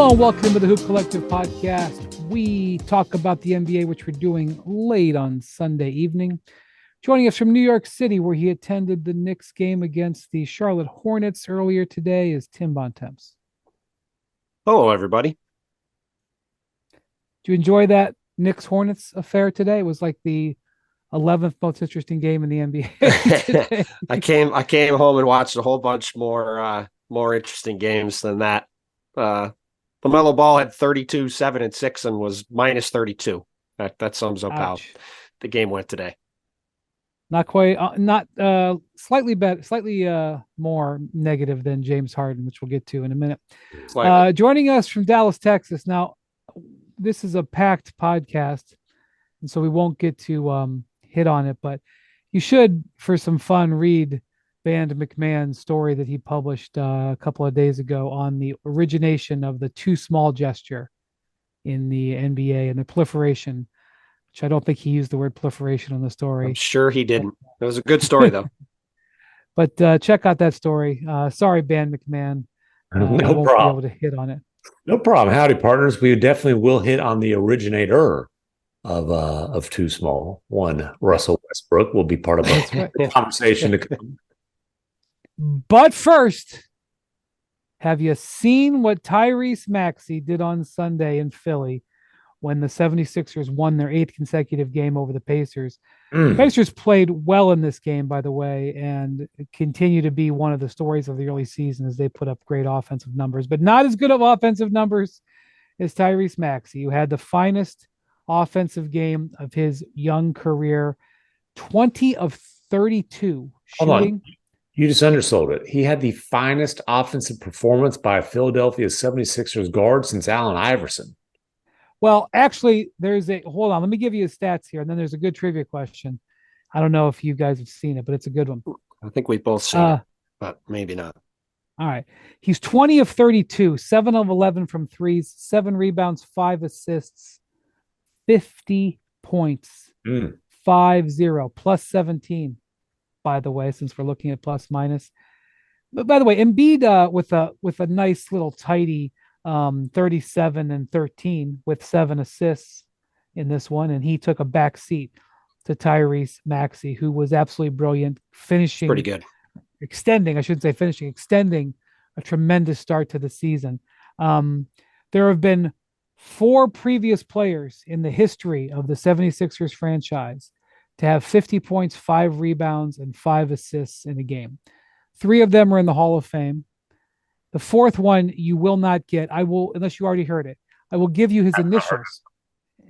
Hello and welcome to the Hoop Collective podcast. We talk about the NBA, which we're doing late on Sunday evening. Joining us from New York City, where he attended the Knicks game against the Charlotte Hornets earlier today, is Tim Bontemps. Hello, everybody. Did you enjoy that Knicks-Hornets affair today? It was like the 11th most interesting game in the NBA. I came home and watched a whole bunch more interesting games than that. LaMelo Ball had 32, 7, and 6 and was minus 32. That sums up how the game went today. Not quite, slightly better, slightly more negative than James Harden, which we'll get to in a minute. Joining us from Dallas, Texas. Now, this is a packed podcast, and so we won't get to hit on it, but you should, for some fun, read MacMahon's story that he published a couple of days ago on the origination of the too small gesture in the NBA and the proliferation, which I don't think he used the word proliferation on the story. I'm sure he didn't. It was a good story, though. But check out that story. Sorry, MacMahon. No won't problem. Be able to hit on it. No problem. Howdy, partners. We definitely will hit on the originator of Too Small. One, Russell Westbrook, will be part of a conversation to come. But first, have you seen what Tyrese Maxey did on Sunday in Philly when the 76ers won their 8th consecutive game over the Pacers? The Pacers played well in this game, by the way, and continue to be one of the stories of the early season as they put up great offensive numbers, but not as good of offensive numbers as Tyrese Maxey, who had the finest offensive game of his young career, 20 of 32 shooting. Hold on. You just undersold it. He had the finest offensive performance by a Philadelphia 76ers guard since Allen Iverson. Well, actually, hold on. Let me give you his stats here. And then there's a good trivia question. I don't know if you guys have seen it, but it's a good one. I think we've both seen it, but maybe not. All right. He's 20 of 32, 7 of 11 from threes, 7 rebounds, 5 assists, 50 points, 5-0, plus 17, by the way, since we're looking at plus minus. But by the way, Embiid with a nice little tidy 37 and 13 with 7 assists in this one, and he took a back seat to Tyrese Maxey, who was absolutely brilliant, finishing pretty good, extending a tremendous start to the season. There have been 4 previous players in the history of the 76ers franchise to have 50 points, 5 rebounds, and 5 assists in a game. 3 of them are in the Hall of Fame. The 4th one you will not get. I will, unless you already heard it. I will give you his initials,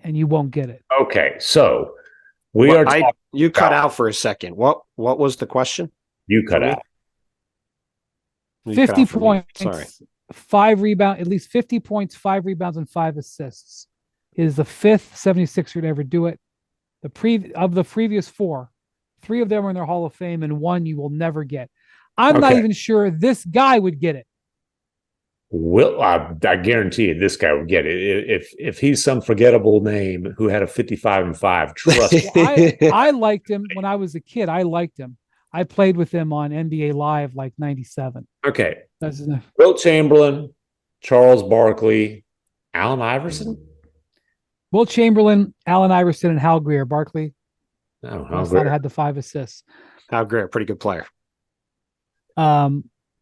and you won't get it. Okay, so you cut out for a second. What was the question? You cut out. 50 points. Sorry. 5 rebounds, at least 50 points, 5 rebounds, and 5 assists. He is the 5th 76er to ever do it. Of the previous 4, 3 of them are in their Hall of Fame, and 1 you will never get. I'm not even sure this guy would get it. Well, I guarantee you this guy would get it. If he's some forgettable name who had a 55 and 5, trust me. I liked him when I was a kid. I liked him. I played with him on NBA Live like 97. Okay. Wilt Chamberlain, Charles Barkley, Allen Iverson? Wilt Chamberlain, Allen Iverson, and Hal Greer. Barkley. Hal Greer had the 5 assists. Hal Greer, pretty good player.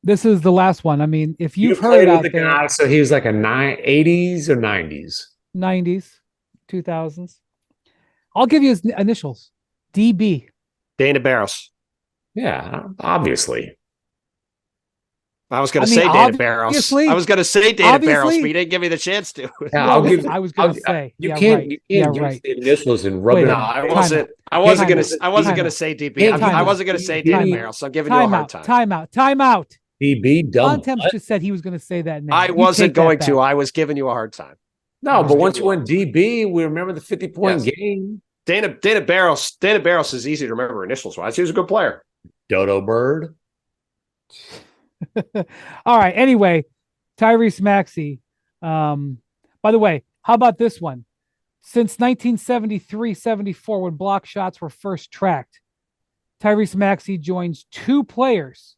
This is the last one. I mean, if you've heard played out with the there, guy, so he was like a 80s or 90s? 90s, 2000s. I'll give you his initials. DB. Dana Barros. Yeah, obviously. I was going to say Dana Barros. I was going to say Dana Barros, but you didn't give me the chance to. Yeah, I was going to say. You can't give the initials and rub it out. I wasn't going to say DB. I wasn't going to say Dana Barros, so I'm giving you a hard time. Time out. DB, dumb. Bontemps just said he was going to say that name. I wasn't going to. I was giving you a hard time. No, but once you went DB, we remember the 50-point game. Dana Barros is easy to remember initials-wise. He was a good player. Dodo Bird. All right. Anyway, Tyrese Maxey. By the way, how about this one? Since 1973-74, when block shots were first tracked, Tyrese Maxey joins 2 players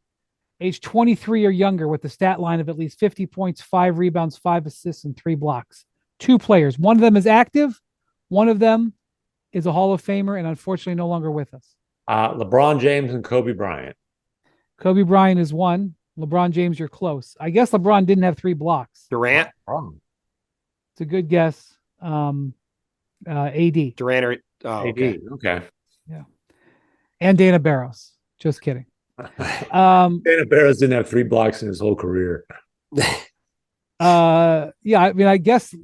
age 23 or younger with the stat line of at least 50 points, 5 rebounds, 5 assists, and 3 blocks. 2 players. One of them is active. One of them is a Hall of Famer and unfortunately no longer with us. LeBron James and Kobe Bryant. Kobe Bryant is one. LeBron James, you're close. I guess LeBron didn't have 3 blocks. Durant. It's a good guess. AD. Durant or AD. Okay. Yeah. And Dana Barros. Just kidding. Dana Barros didn't have 3 blocks in his whole career. Yeah, I mean, I guess,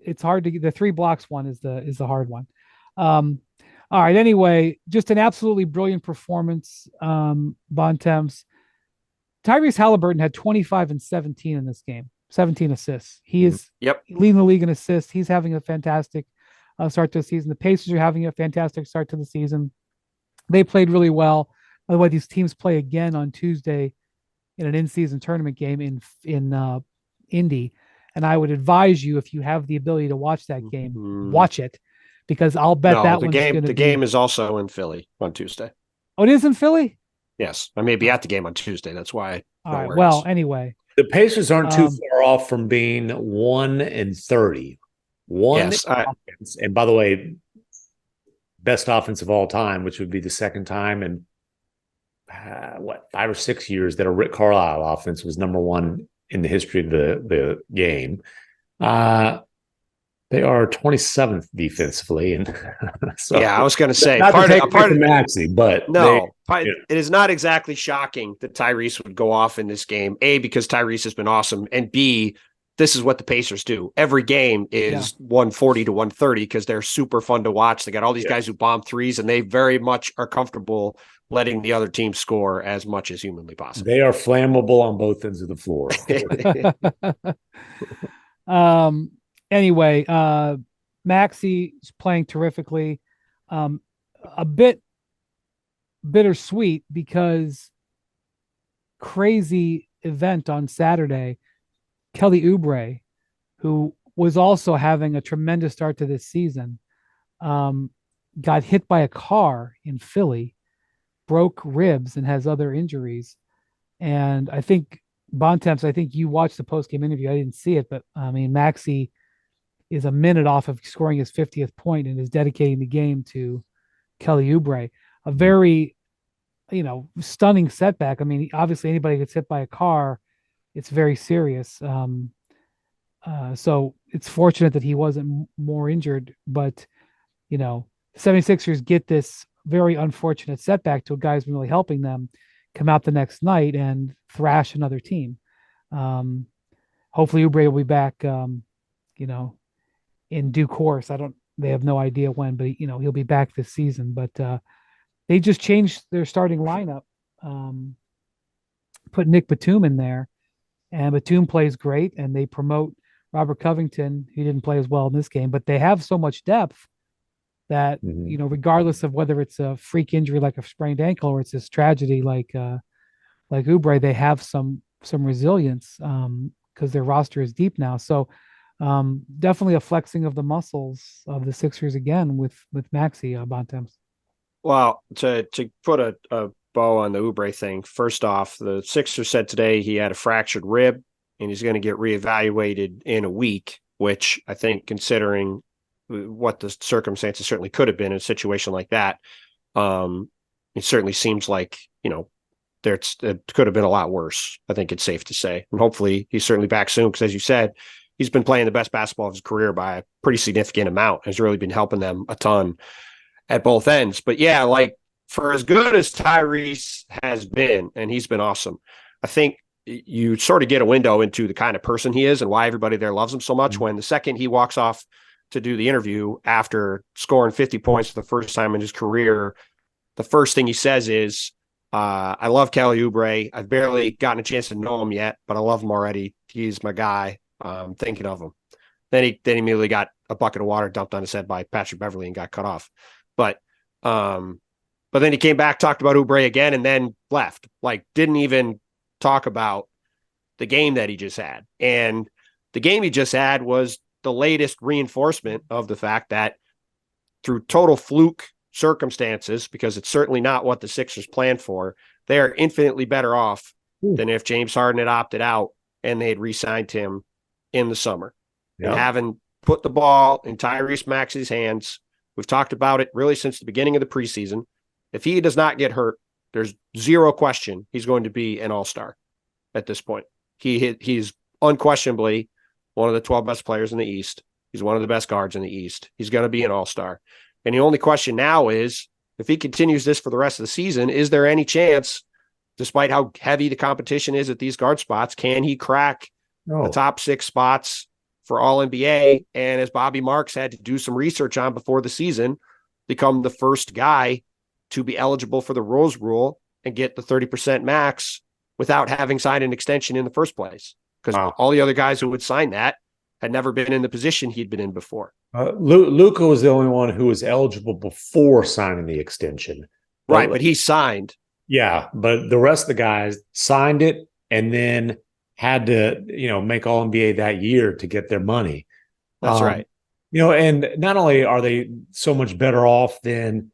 it's hard to get the 3 blocks one is the hard one. All right. Anyway, just an absolutely brilliant performance. Bontemps. Tyrese Halliburton had 25 and 17 in this game, 17 assists. He is leading the league in assists. He's having a fantastic start to the season. The Pacers are having a fantastic start to the season. They played really well. By the way, these teams play again on Tuesday in an in-season tournament game in Indy. And I would advise you, if you have the ability to watch that game, watch it, because I'll bet that one's going to be... The game is also in Philly on Tuesday. Oh, it is in Philly? Yes. I may be at the game on Tuesday. That's why. All right. Well, anyway. The Pacers aren't too far off from being 1-30. Offense. And by the way, best offense of all time, which would be the second time in 5 or 6 years that a Rick Carlisle offense was number 1 in the history of the game. They are 27th defensively, and so I was going to say part of Maxey, but it is not exactly shocking that Tyrese would go off in this game. A, because Tyrese has been awesome, and B, this is what the Pacers do. Every game is 140 to 130 because they're super fun to watch. They got all these guys who bomb threes, and they very much are comfortable letting the other team score as much as humanly possible. They are flammable on both ends of the floor. Anyway, Maxey is playing terrifically. A bit bittersweet because crazy event on Saturday. Kelly Oubre, who was also having a tremendous start to this season, got hit by a car in Philly, broke ribs, and has other injuries. And I think, Bontemps, I think you watched the post-game interview. I didn't see it, but I mean, Maxey is a minute off of scoring his 50th point and is dedicating the game to Kelly Oubre. A very, stunning setback. I mean, obviously anybody gets hit by a car, it's very serious. So it's fortunate that he wasn't more injured, but, 76ers get this very unfortunate setback to a guy who's been really helping them come out the next night and thrash another team. Hopefully Oubre will be back, in due course. They have no idea when, but he'll be back this season. But they just changed their starting lineup, put Nick Batum in there, and Batum plays great, and they promote Robert Covington. He didn't play as well in this game, but they have so much depth that, regardless of whether it's a freak injury like a sprained ankle or it's this tragedy like Oubre, they have some resilience because their roster is deep now. So definitely a flexing of the muscles of the Sixers again with Maxey, Bontemps. Well, to put a bow on the Oubre thing, first off, the Sixers said today he had a fractured rib and he's going to get reevaluated in a week, which I think, considering what the circumstances certainly could have been in a situation like that, it certainly seems like, it could have been a lot worse. I think it's safe to say. And hopefully he's certainly back soon because, as you said, he's been playing the best basketball of his career by a pretty significant amount, has really been helping them a ton at both ends. But yeah, like, for as good as Tyrese has been, and he's been awesome, I think you sort of get a window into the kind of person he is and why everybody there loves him so much when the second he walks off to do the interview after scoring 50 points for the first time in his career, the first thing he says is, I love Kelly Oubre. I've barely gotten a chance to know him yet, but I love him already. He's my guy. I'm thinking of him. Then he immediately got a bucket of water dumped on his head by Patrick Beverley and got cut off. But then he came back, talked about Oubre again, and then left. Like, didn't even talk about the game that he just had. And the game he just had was the latest reinforcement of the fact that through total fluke circumstances, because it's certainly not what the Sixers planned for, they are infinitely better off than if James Harden had opted out and they had re-signed him in the summer. Yep. And having put the ball in Tyrese Maxey's hands, we've talked about it really since the beginning of the preseason. If he does not get hurt, there's zero question he's going to be an all-star at this point. He's unquestionably one of the 12 best players in the East. He's one of the best guards in the East. He's going to be an all-star. And the only question now is, if he continues this for the rest of the season, is there any chance, despite how heavy the competition is at these guard spots, can he crack the top 6 spots for All-NBA? And as Bobby Marks had to do some research on before the season, become the first guy to be eligible for the Rose Rule and get the 30% max without having signed an extension in the first place. Because all the other guys who would sign that had never been in the position he'd been in before. Luka was the only one who was eligible before signing the extension. Right, but he signed. Yeah, but the rest of the guys signed it and then had to, make All-NBA that year to get their money. That's right. And not only are they so much better off than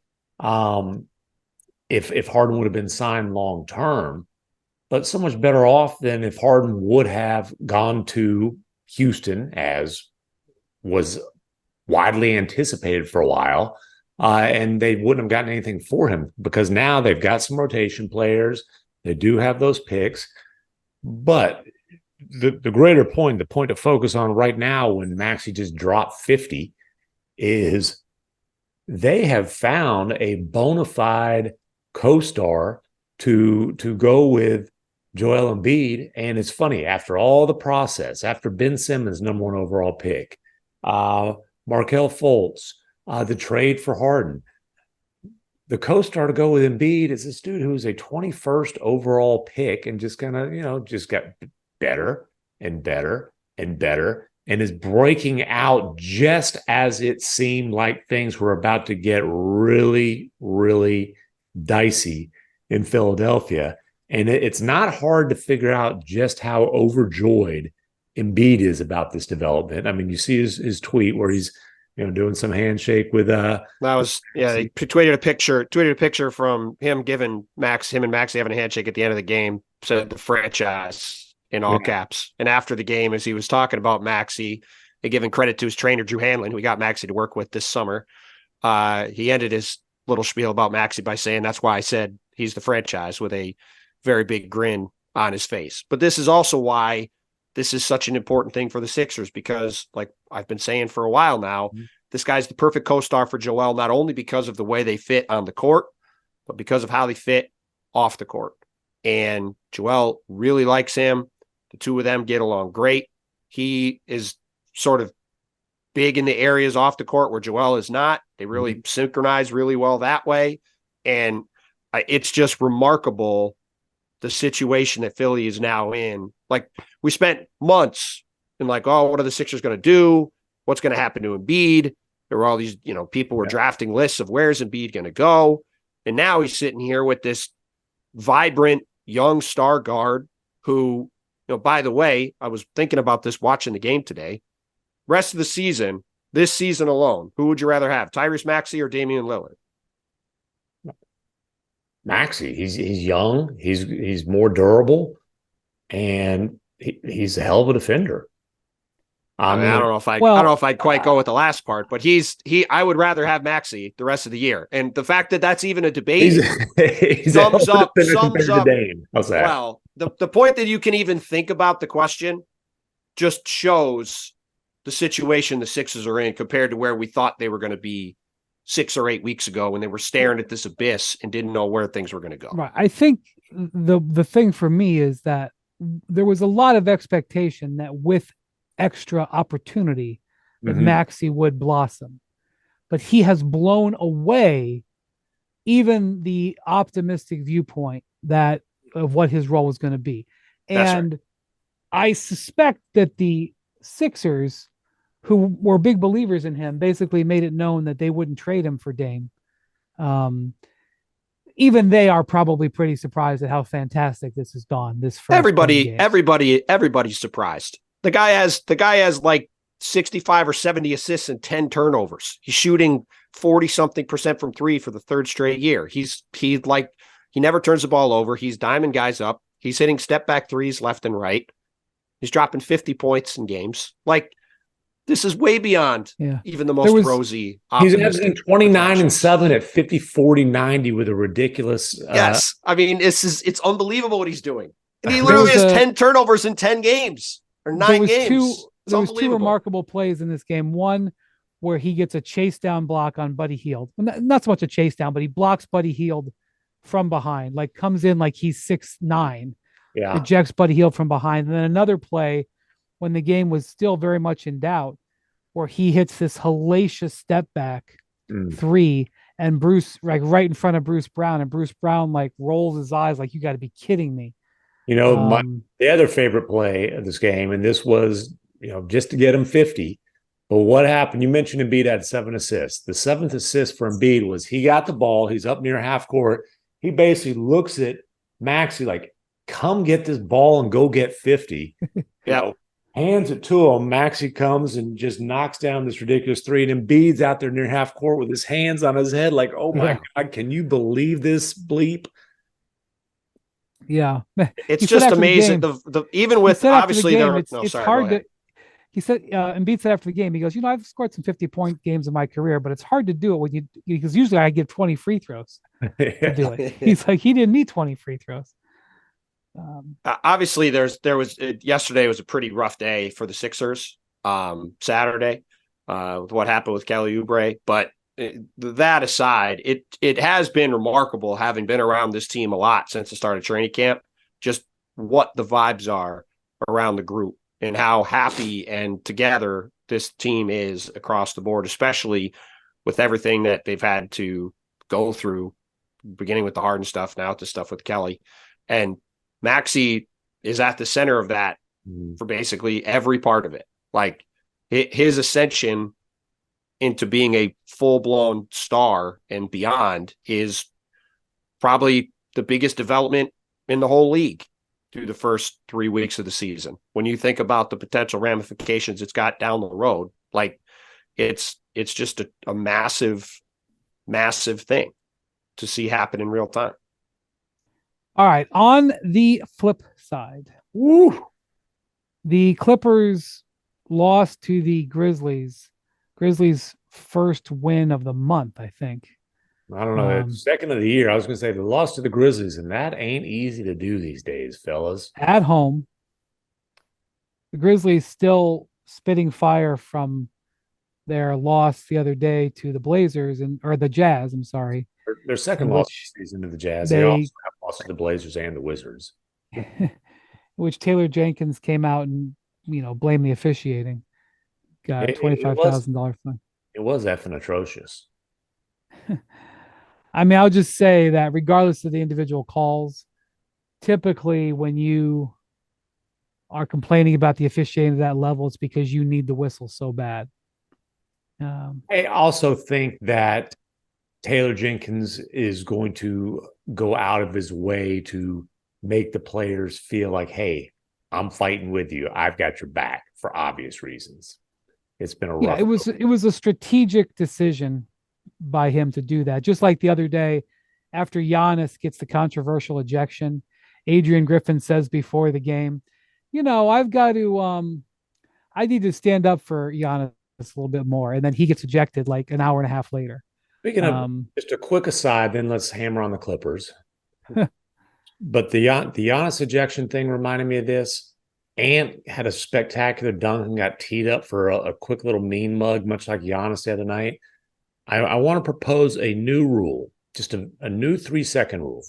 if Harden would have been signed long term, but so much better off than if Harden would have gone to Houston, as was widely anticipated for a while, and they wouldn't have gotten anything for him, because now they've got some rotation players. They do have those picks. But the greater point, the point to focus on right now when Maxey just dropped 50, is they have found a bona fide co-star to go with Joel Embiid. And it's funny, after all the process, after Ben Simmons, #1 overall pick, Markelle Fultz, the trade for Harden, the co-star to go with Embiid is this dude who is a 21st overall pick and just kind of, just got better and better and better, and is breaking out just as it seemed like things were about to get really, really dicey in Philadelphia. And it's not hard to figure out just how overjoyed Embiid is about this development. I mean, you see his tweet where he's doing some handshake with that was they tweeted a picture from him giving him and Maxey having a handshake at the end of the game, said the franchise in all caps. And after the game, as he was talking about Maxey and giving credit to his trainer Drew Hanlon, who he got Maxey to work with this summer, he ended his little spiel about Maxey by saying, "That's why I said he's the franchise," with a very big grin on his face. But this is also why this is such an important thing for the Sixers, because, like I've been saying for a while now, this guy's the perfect co-star for Joel, not only because of the way they fit on the court, but because of how they fit off the court. And Joel really likes him. The two of them get along great. He is sort of big in the areas off the court where Joel is not. They really synchronize really well that way. And it's just remarkable, the situation that Philly is now in. Like, we spent months in what are the Sixers going to do? What's going to happen to Embiid? There were all these, people were drafting lists of where's Embiid going to go. And now he's sitting here with this vibrant young star guard who, by the way, I was thinking about this watching the game today. Rest of the season, this season alone, who would you rather have, Tyrese Maxey or Damian Lillard? Maxey. He's young. He's more durable, and he's a hell of a defender. I don't know if I'd quite go with the last part, but I would rather have Maxey the rest of the year. And the fact that that's even a debate sums up. Well, the point that you can even think about the question just shows the situation the Sixers are in compared to where we thought they were going to be 6 or 8 weeks ago, when they were staring at this abyss and didn't know where things were going to go. Right. I think the thing for me is that there was a lot of expectation that with extra opportunity that Maxey would blossom, but he has blown away even the optimistic viewpoint of what his role was going to be. And right. I suspect that the Sixers, who were big believers in him, basically made it known that they wouldn't trade him for Dame. Even they are probably pretty surprised at how fantastic this has gone. Everybody's surprised. The guy has like 65 or 70 assists and 10 turnovers. He's shooting 40-something% from three for the third straight year. He never turns the ball over. He's diming guys up. He's hitting step back threes left and right. He's dropping 50 points in games. Like, this is way beyond even the most rosy. He's averaging 29 and 7 at 50, 40, 90 with a ridiculous. Yes. I mean, it's unbelievable what he's doing. And he literally has 10 turnovers in 10 games or 9 games. There was two remarkable plays in this game. One where he gets a chase down block on Buddy Hield. Not so much a chase down, but he blocks Buddy Hield from behind, like comes in like he's 6'9", ejects Buddy Hield from behind. And then another play when the game was still very much in doubt, where he hits this hellacious step back three, and Bruce, like right in front of Bruce Brown, and Bruce Brown like rolls his eyes like, you got to be kidding me. You know, the other favorite play of this game, and this was, just to get him 50. But what happened? You mentioned Embiid had 7 assists. The 7th assist for Embiid was he got the ball. He's up near half court. He basically looks at Maxey like, come get this ball and go get 50. Hands it to him. Maxey comes and just knocks down this ridiculous three. And Embiid's out there near half court with his hands on his head like, oh, my God, can you believe this Yeah. It's just amazing. Even with obviously it's hard to. He said, Embiid said after the game, he goes, I've scored some 50-point games in my career, but it's hard to do it because usually I give 20 free throws to do it. He's like, he didn't need 20 free throws. Obviously, yesterday was a pretty rough day for the Sixers. Saturday, with what happened with Kelly Oubre, but that aside, it has been remarkable having been around this team a lot since the start of training camp. Just what the vibes are around the group and how happy and together this team is across the board, especially with everything that they've had to go through, beginning with the Harden stuff, now to stuff with Kelly. And Maxey is at the center of that for basically every part of it. Like his ascension into being a full-blown star and beyond is probably the biggest development in the whole league through the first 3 weeks of the season. When you think about the potential ramifications it's got down the road, like it's just a massive, massive thing to see happen in real time. All right. On the flip side, the Clippers lost to the Grizzlies. Grizzlies' first win of the month, I think. I don't know. Second of the year. I was going to say they lost to the Grizzlies, and that ain't easy to do these days, fellas. At home, the Grizzlies still spitting fire from their loss the other day to the Blazers or the Jazz. I'm sorry. Their second loss season to the Jazz. They also have lost to the Blazers and the Wizards. Which Taylor Jenkins came out and blamed the officiating. Got $25,000 fine. It was effing atrocious. I mean, I'll just say that regardless of the individual calls, typically when you are complaining about the officiating at that level, it's because you need the whistle so bad. I also think that Taylor Jenkins is going to go out of his way to make the players feel like, hey, I'm fighting with you. I've got your back for obvious reasons. It's been a rough. It was a strategic decision by him to do that. Just like the other day, after Giannis gets the controversial ejection, Adrian Griffin says before the game, I've got to, I need to stand up for Giannis a little bit more. And then he gets ejected like an hour and a half later. Speaking of, just a quick aside, then let's hammer on the Clippers. But the Giannis ejection thing reminded me of this. Ant had a spectacular dunk and got teed up for a quick little mean mug, much like Giannis the other night. I want to propose a new rule, just a new 3-second rule.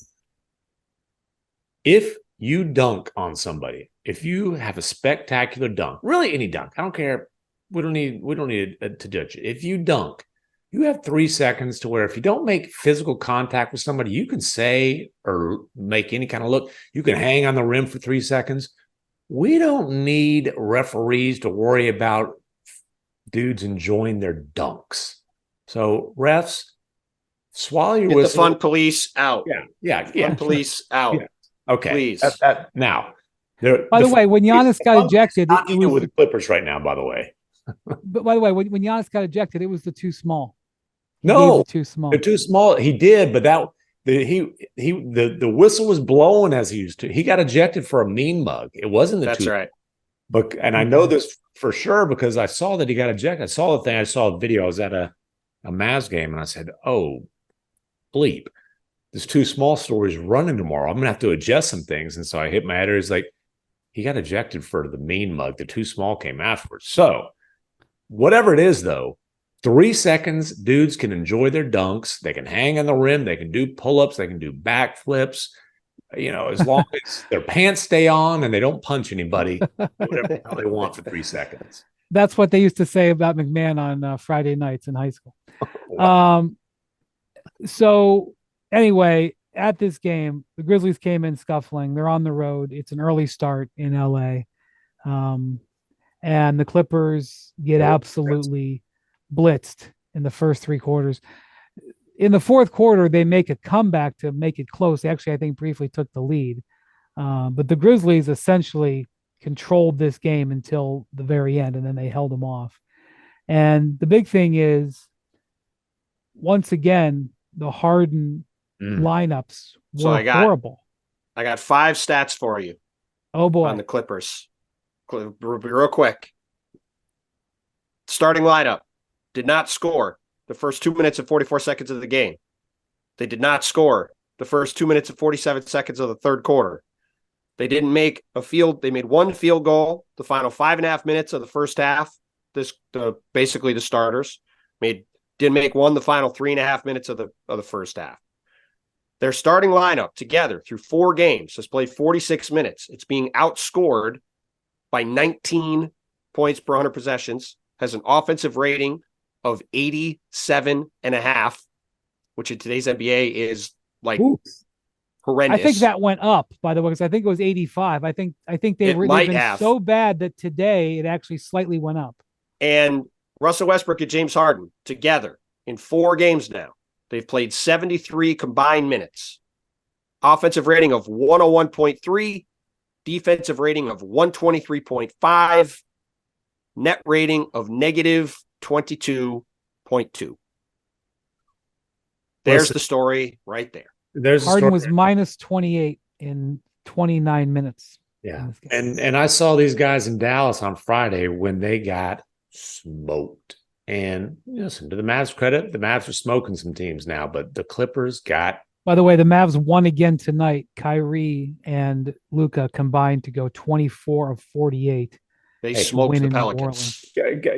If you dunk on somebody, if you have a spectacular dunk, really any dunk, I don't care. We don't need to judge it. If you dunk, you have 3 seconds to where if you don't make physical contact with somebody, you can say or make any kind of look. You can hang on the rim for 3 seconds. We don't need referees to worry about dudes enjoying their dunks. So refs, swallow your whistle. Get the fun police out. Yeah. Fun police out. Yeah. Okay. Please. Now. By the way, when Giannis got ejected, it was with the Clippers right now. By the way. But by the way, when Giannis got ejected, it was the too small. No, too small. they're too small. He did, but the whistle was blowing as he used to. He got ejected for a mean mug. It wasn't the That's two. right. But I know this for sure because I saw that he got ejected. I saw the thing. I saw a video. I was at a Mavs game, and I said, "Oh, bleep! This too small story is running tomorrow. I'm gonna have to adjust some things." And so I hit my editor. He's like, he got ejected for the mean mug. The too small came afterwards. So whatever it is, though, 3 seconds, dudes can enjoy their dunks. They can hang on the rim. They can do pull-ups. They can do backflips. As long as their pants stay on and they don't punch anybody, whatever they want for 3 seconds. That's what they used to say about MacMahon on Friday nights in high school. Wow. So anyway, at this game, the Grizzlies came in scuffling. They're on the road. It's an early start in LA. And the Clippers get absolutely blitzed in the first 3 quarters. In the fourth quarter, they make a comeback to make it close. They actually, I think, briefly took the lead. But the Grizzlies essentially controlled this game until the very end, and then they held them off. And the big thing is, once again, the Harden lineups were horrible. I got 5 stats for you. Oh, boy. On the Clippers. Real quick. Starting lineup did not score the first 2 minutes and 44 seconds of the game. They did not score the first 2 minutes and 47 seconds of the third quarter. They didn't make they made 1 field goal the final 5.5 minutes of the first half. Basically the starters didn't make 1 the final 3.5 minutes of the first half. Their starting lineup together through 4 games has played 46 minutes. It's being outscored by 19 points per 100 possessions, has an offensive rating of 87.5, which in today's NBA is like horrendous. I think that went up, by the way, because I think it was 85. I think they've been so bad that today it actually slightly went up. And Russell Westbrook and James Harden together in 4 games now, they've played 73 combined minutes. Offensive rating of 101.3, defensive rating of 123.5, net rating of negative 22.2. There's the story right there. Harden was minus 28 in 29 minutes. Yeah. And I saw these guys in Dallas on Friday when they got smoked. And listen, to the Mavs credit, the Mavs are smoking some teams now, but the Clippers got. By the way, the Mavs won again tonight. Kyrie and Luka combined to go 24 of 48. They smoked the Pelicans.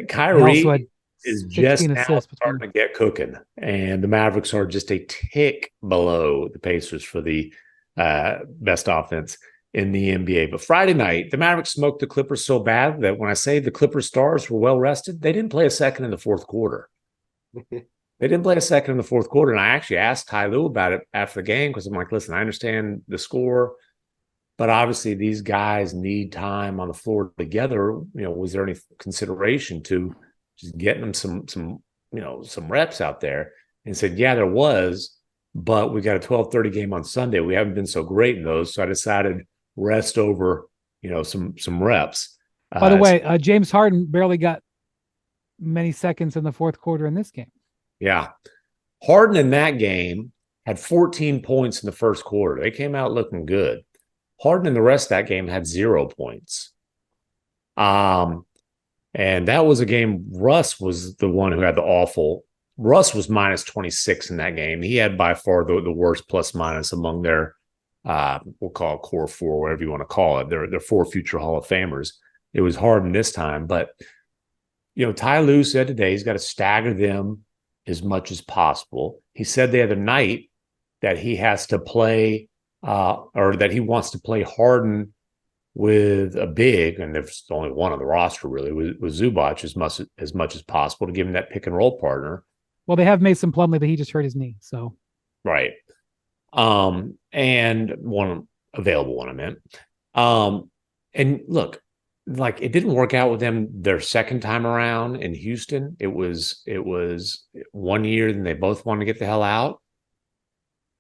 Kyrie is just now starting to get cooking, and the Mavericks are just a tick below the Pacers for the best offense in the NBA. But Friday night, the Mavericks smoked the Clippers so bad that when I say the Clippers stars were well rested, they didn't play a second in the fourth quarter. They didn't play a second in the fourth quarter. And I actually asked Ty Lue about it after the game because I'm like, listen, I understand the score, but obviously these guys need time on the floor together. Was there any consideration to just getting them some reps out there? And said, yeah, there was, but we got a 12:30 game on Sunday. We haven't been so great in those. So I decided rest over, some reps. By the way, James Harden barely got many seconds in the fourth quarter in this game. Yeah. Harden in that game had 14 points in the first quarter. They came out looking good. Harden in the rest of that game had 0 points. And that was a game. Russ was the one who had the awful. Russ was minus 26 in that game. He had by far the worst plus minus among their, we'll call it core 4, whatever you want to call it. They're 4 future Hall of Famers. It was Harden this time. But, Ty Lue said today he's got to stagger them as much as possible. He said the other night that he has to play or that he wants to play Harden with a big, and there's only one on the roster really, with Zubac as much as possible to give him that pick and roll partner. Well, they have Mason Plumlee, but he just hurt his knee. So right. And one available one I meant. And look, like it didn't work out with them their second time around in Houston. It was 1 year, and they both wanted to get the hell out.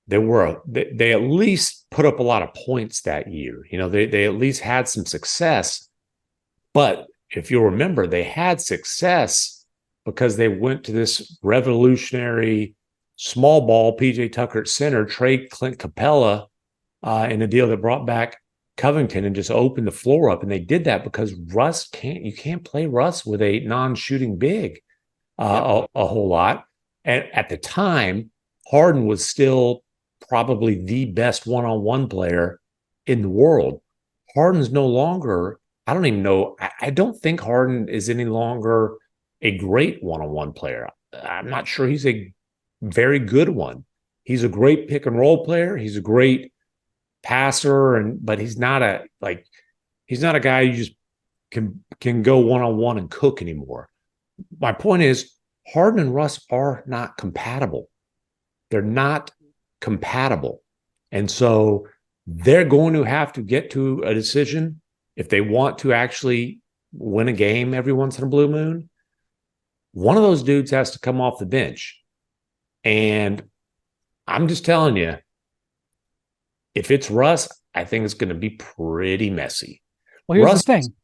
They at least put up a lot of points that year. They at least had some success. But if you'll remember, they had success because they went to this revolutionary small ball, PJ Tucker at center, trade Clint Capella in a deal that brought back Covington and just opened the floor up. And they did that because you can't play Russ with a non-shooting big a whole lot. And at the time, Harden was still probably the best one-on-one player in the world. Harden's no longer, I don't even know, I don't think Harden is any longer a great one-on-one player. I'm not sure he's a very good one. He's a great pick and roll player. He's a great passer, but he's not a guy you just can go one-on-one and cook anymore. My point is, Harden and Russ are not compatible. They're not compatible. And so they're going to have to get to a decision if they want to actually win a game every once in a blue moon. One of those dudes has to come off the bench. And I'm just telling you, if it's Russ, I think it's going to be pretty messy. Well, here's the thing.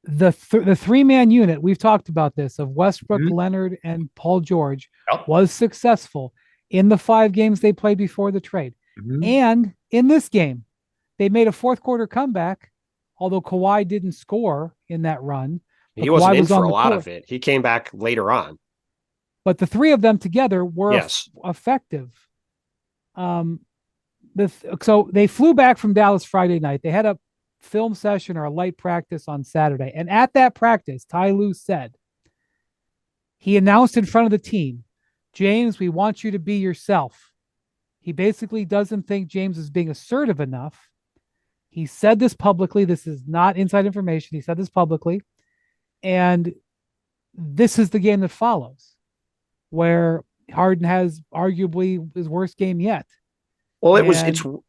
The three-man unit, we've talked about this, of Westbrook, Leonard, and Paul George was successful in the 5 games they played before the trade. And in this game, they made a fourth quarter comeback, although Kawhi didn't score in that run. He wasn't in for a lot of it. He came back later on. But the three of them together were effective. So they flew back from Dallas Friday night. They had a film session or a light practice on Saturday. And at that practice, Ty Lue said, he announced in front of the team, James, we want you to be yourself. He basically doesn't think James is being assertive enough. He said this publicly. This is not inside information. He said this publicly. And this is the game that follows, where Harden has arguably his worst game yet. Well,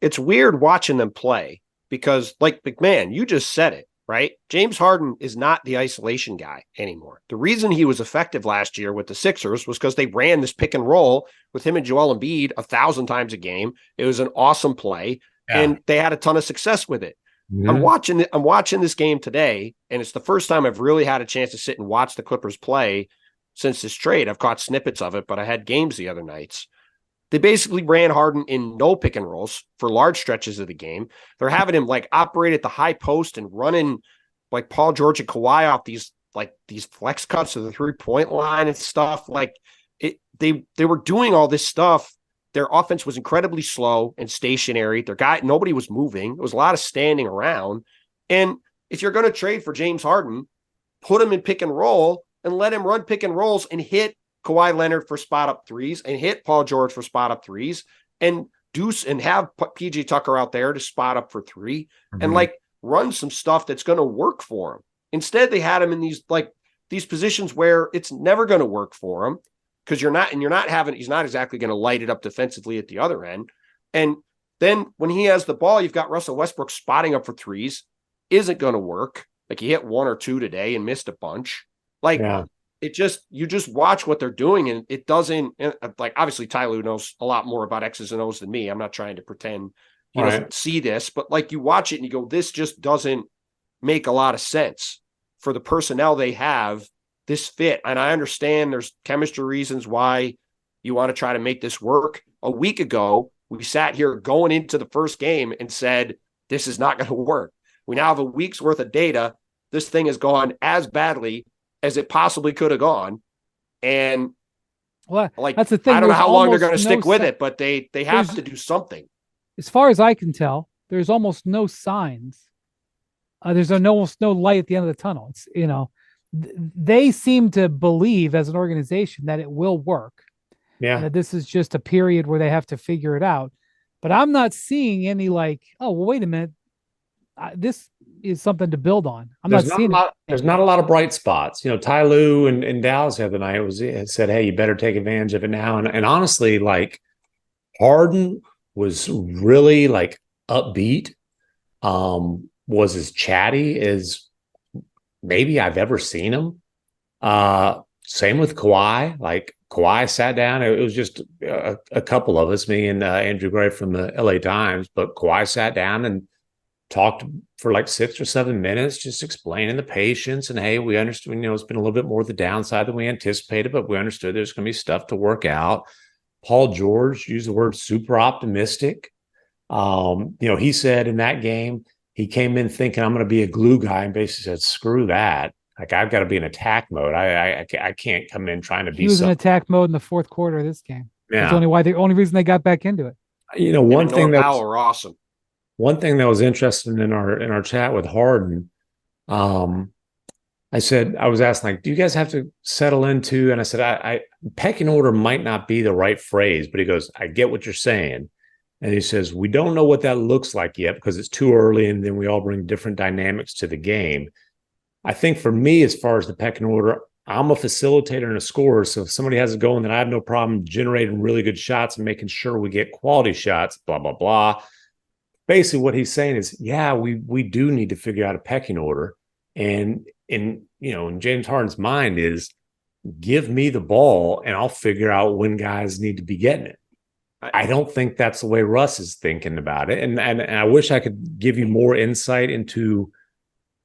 it's weird watching them play because, like MacMahon, you just said it, right? James Harden is not the isolation guy anymore. The reason he was effective last year with the Sixers was because they ran this pick and roll with him and Joel Embiid 1,000 times a game. It was an awesome play, and they had a ton of success with it. I'm watching this game today, and it's the first time I've really had a chance to sit and watch the Clippers play since this trade. I've caught snippets of it, but I had games the other nights. They basically ran Harden in no pick and rolls for large stretches of the game. They're having him operate at the high post and running like Paul George and Kawhi off these flex cuts to the 3-point line and stuff. They were doing all this stuff. Their offense was incredibly slow and stationary. Nobody was moving. It was a lot of standing around. And if you're going to trade for James Harden, put him in pick and roll and let him run pick and rolls and hit Kawhi Leonard for spot up threes and hit Paul George for spot up threes and have PJ Tucker out there to spot up for 3 and run some stuff that's going to work for him. Instead, they had him in these positions where it's never going to work for him because he's not exactly going to light it up defensively at the other end. And then when he has the ball, you've got Russell Westbrook spotting up for threes. Isn't going to work. He hit 1 or 2 today and missed a bunch. You just watch what they're doing, and it doesn't obviously Ty Lue knows a lot more about X's and O's than me. I'm not trying to pretend he doesn't see this, but you watch it and you go, this just doesn't make a lot of sense for the personnel they have, this fit. And I understand there's chemistry reasons why you want to try to make this work. A week ago, we sat here going into the first game and said, this is not going to work. We now have a week's worth of data. This thing has gone as badly as it possibly could have gone. And that's the thing. I don't know how long they're going to stick with it, but they have to do something. As far as I can tell, there's almost no signs. There's almost no light at the end of the tunnel. It's, they seem to believe as an organization that it will work. Yeah. That this is just a period where they have to figure it out. But I'm not seeing any oh, well, wait a minute. This is something to build on. There's not a lot of bright spots. Ty Lue in Dallas the other night said, hey, you better take advantage of it now. And honestly, Harden was really upbeat, was as chatty as maybe I've ever seen him. Same with Kawhi. Kawhi sat down. It was just a couple of us, me and Andrew Gray from the LA Times, but Kawhi sat down and talked for like 6 or 7 minutes, just explaining the patience. And hey, we understood, it's been a little bit more the downside than we anticipated, but we understood there's going to be stuff to work out. Paul George used the word super optimistic. He said in that game, he came in thinking I'm going to be a glue guy and basically said, screw that. Like, I've got to be in attack mode. I can't come in trying to be. He was in attack mode in the fourth quarter of this game. Yeah. That's the only reason they got back into it. One thing awesome. One thing that was interesting in our chat with Harden, I was asked, like, do you guys have to settle into? And I said, I pecking order might not be the right phrase, but he goes, I get what you're saying. And he says, we don't know what that looks like yet because it's too early, and then we all bring different dynamics to the game. I think for me, as far as the pecking order, I'm a facilitator and a scorer. So if somebody has it going, then I have no problem generating really good shots and making sure we get quality shots, blah, blah, blah. Basically, what he's saying is, yeah, we do need to figure out a pecking order. And in James Harden's mind is, give me the ball and I'll figure out when guys need to be getting it. I don't think that's the way Russ is thinking about it. And I wish I could give you more insight into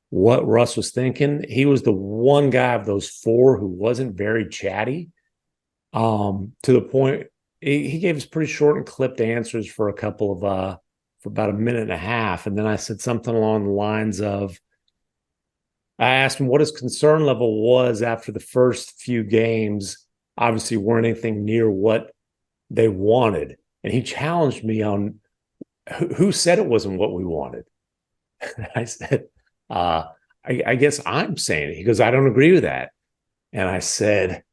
what Russ was thinking. He was the one guy of those four who wasn't very chatty, to the point he gave us pretty short and clipped answers for about a minute and a half. And then I said something along the lines of, I asked him what his concern level was after the first few games. Obviously weren't anything near what they wanted. And he challenged me on who said it wasn't what we wanted. I said, I guess I'm saying it. He goes, I don't agree with that. And I said,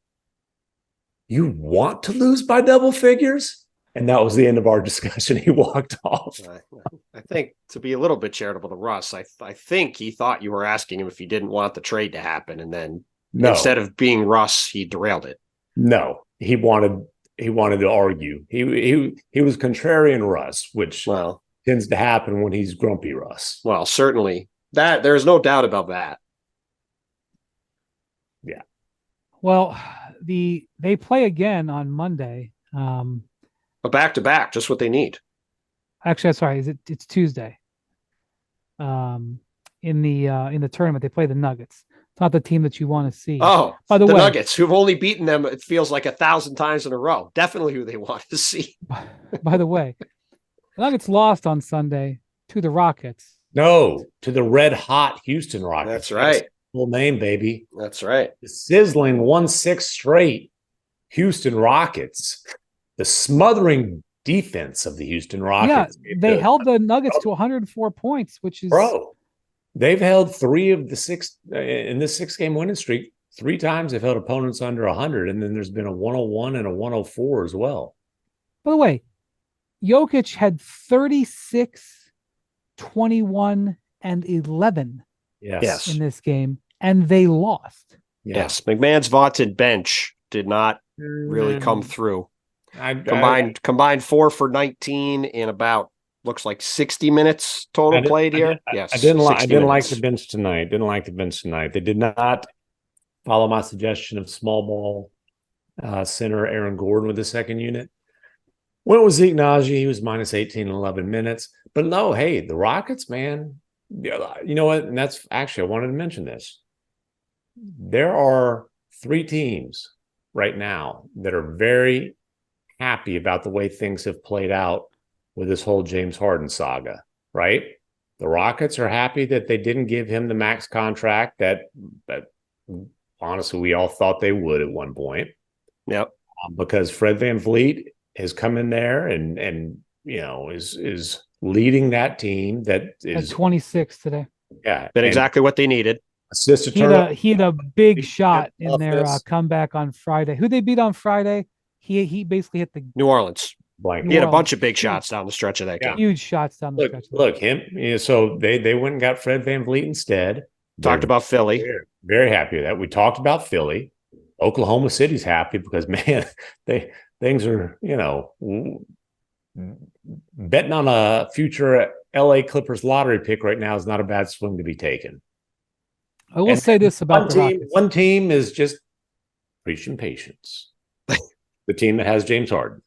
you want to lose by double figures? And that was the end of our discussion. He walked off. I think, to be a little bit charitable to Russ, I think he thought you were asking him if he didn't want the trade to happen. And then instead of being Russ, he derailed it. No, he wanted to argue. He was contrarian Russ, which tends to happen when he's grumpy Russ. Well, certainly that there's no doubt about that. Yeah. Well, they play again on Monday. A back-to-back, just what they need. Actually, sorry, it's Tuesday. In the tournament, they play the Nuggets. It's not the team that you want to see. Oh, by the way, Nuggets, who've only beaten them, it feels like 1,000 times in a row. Definitely who they want to see. By the way, the Nuggets lost on Sunday to the Rockets. No, to the red-hot Houston Rockets. That's right. Full name, baby. That's right. The sizzling 1-6 straight Houston Rockets. The smothering defense of the Houston Rockets. Yeah, they held the Nuggets to 104 points, which is... Bro, they've held 3 of the 6 in this 6-game winning streak. 3 times they've held opponents under 100, and then there's been a 101 and a 104 as well. By the way, Jokic had 36, 21, and 11 in this game, and they lost. Yes, MacMahon's vaunted bench did not really come through. Combined 4 for 19 in about, looks like 60 minutes total played here. Yes, I didn't like the bench tonight. They did not follow my suggestion of small ball center Aaron Gordon with the second unit. Went with Zeke Naji. He was minus 18 in 11 minutes. But no, hey, the Rockets, man. You know what? And that's actually, I wanted to mention this. There are 3 teams right now that are very happy about the way things have played out with this whole James Harden saga, right? The Rockets are happy that they didn't give him the max contract that honestly we all thought they would at one point. Yep. Because Fred VanVleet has come in there and is leading that team that is at 26 today. Yeah. Been exactly what they needed. Assisted he had a big shot in their comeback on Friday. Who they beat on Friday? He basically hit the New Orleans. Blank. He had a bunch of big shots down the stretch of that game. Huge shots down the stretch. Look, him. So they went and got Fred VanVleet instead. Talked about Philly. Very, very happy with that. We talked about Philly. Oklahoma City's happy because, man, things are, betting on a future LA Clippers lottery pick right now is not a bad swing to be taken. I will say this about the Rockets. One team is just preaching patience. The team that has James Harden.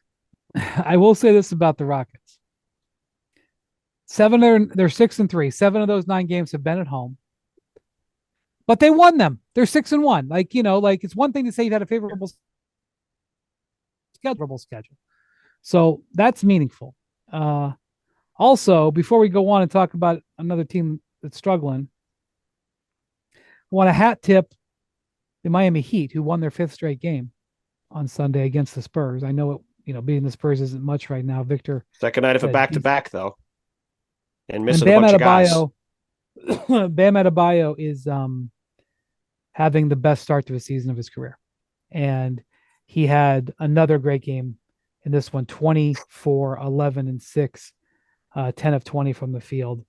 I will say this about the Rockets. They're 6-3. 7 of those 9 games have been at home, but they won them. They're 6-1. Like, like it's one thing to say you've had a favorable schedule. So that's meaningful. Also, before we go on and talk about another team that's struggling, I want to hat tip the Miami Heat, who won their 5th straight game on Sunday against the Spurs. I know beating the Spurs isn't much right now. Victor, second night of a back-to-back though, and missing Bam a bunch of guys. Bam Adebayo is having the best start to a season of his career, and he had another great game in this one: 24, 11, and 6, 10 of 20 from the field.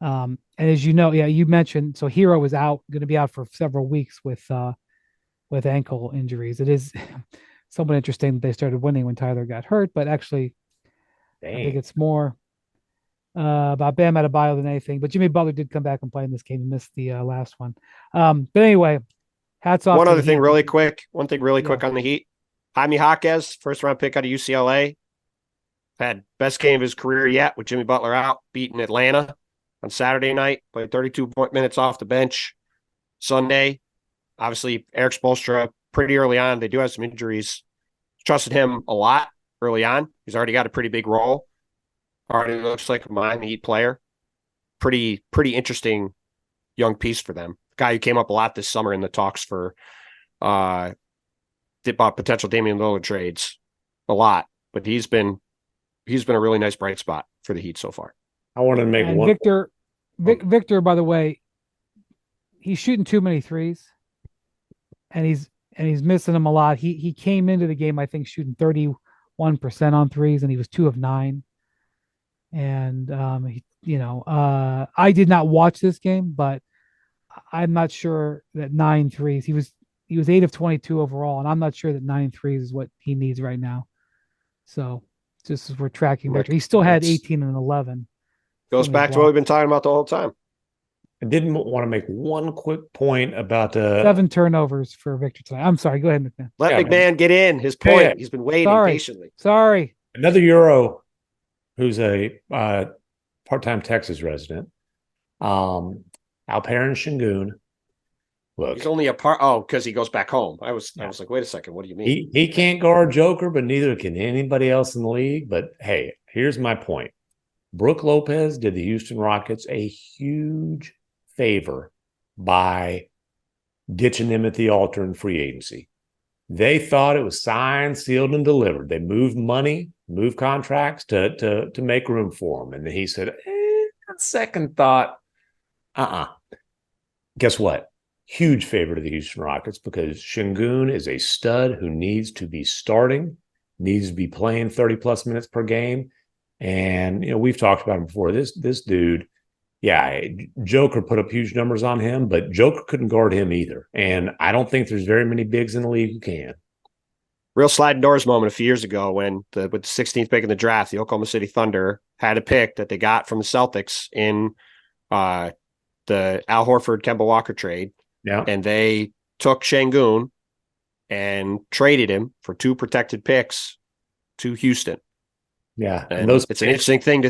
And as you know, you mentioned, so Hero is going to be out for several weeks with ankle injuries. It is somewhat interesting that they started winning when Tyler got hurt, but actually, I think it's more about Bam Adebayo than anything. But Jimmy Butler did come back and play in this game. He missed the last one. But anyway, hats off. One thing really quick on the Heat. Jaime Jaquez, first-round pick out of UCLA, had best game of his career yet with Jimmy Butler out, beating Atlanta on Saturday night, played 32 minutes off the bench. Sunday, obviously, Eric Spoelstra pretty early on. They do have some injuries. Trusted him a lot early on. He's already got a pretty big role. Already looks like a Miami Heat player. Pretty interesting young piece for them. Guy who came up a lot this summer in the talks for potential Damian Lillard trades a lot, but he's been a really nice bright spot for the Heat so far. I want to make one. Victor, by the way, he's shooting too many threes, and he's missing them a lot. He came into the game, I think, shooting 31% on threes, and he was 2 of 9. And I did not watch this game, but I'm not sure that 9 threes. He was 8 of 22 overall, and I'm not sure that 9 threes is what he needs right now. So just as we're tracking Victor, he still had 18 and 11. Goes back to what we've been talking about the whole time. I didn't want to make one quick point about 7 turnovers for Victor tonight. I'm sorry. Go ahead, MacMahon. Let MacMahon get in his point. Yeah. He's been waiting patiently. Sorry. Another Euro who's a part-time Texas resident, Alperen Şengün. Look, he's only a part. Oh, because he goes back home. I was like, wait a second. What do you mean? He can't guard Joker, but neither can anybody else in the league. But hey, here's my point. Brook Lopez did the Houston Rockets a huge favor by ditching them at the altar in free agency. They thought it was signed, sealed, and delivered. They moved money, moved contracts to make room for him. And then he said, second thought, Guess what? Huge favor to the Houston Rockets because Şengün is a stud who needs to be starting, needs to be playing 30-plus minutes per game. And, we've talked about him before. This dude, Joker put up huge numbers on him, but Joker couldn't guard him either. And I don't think there's very many bigs in the league who can. Real sliding doors moment a few years ago when with the 16th pick in the draft, the Oklahoma City Thunder had a pick that they got from the Celtics in the Al Horford, Kemba Walker trade. Yeah. And they took Şengün and traded him for 2 protected picks to Houston. Yeah. And it's an interesting thing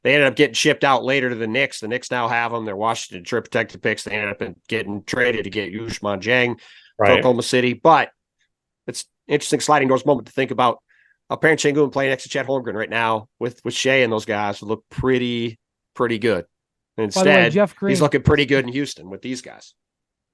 they ended up getting shipped out later to the Knicks. The Knicks now have them. They're Washington trip protected picks. They ended up getting traded to get Ousmane Dieng to Oklahoma City. But it's interesting sliding doors moment to think about. Apparently Şengün playing next to Chet Holmgren right now with Shea and those guys would look pretty good. Instead, Jeff Green, he's looking pretty good in Houston with these guys.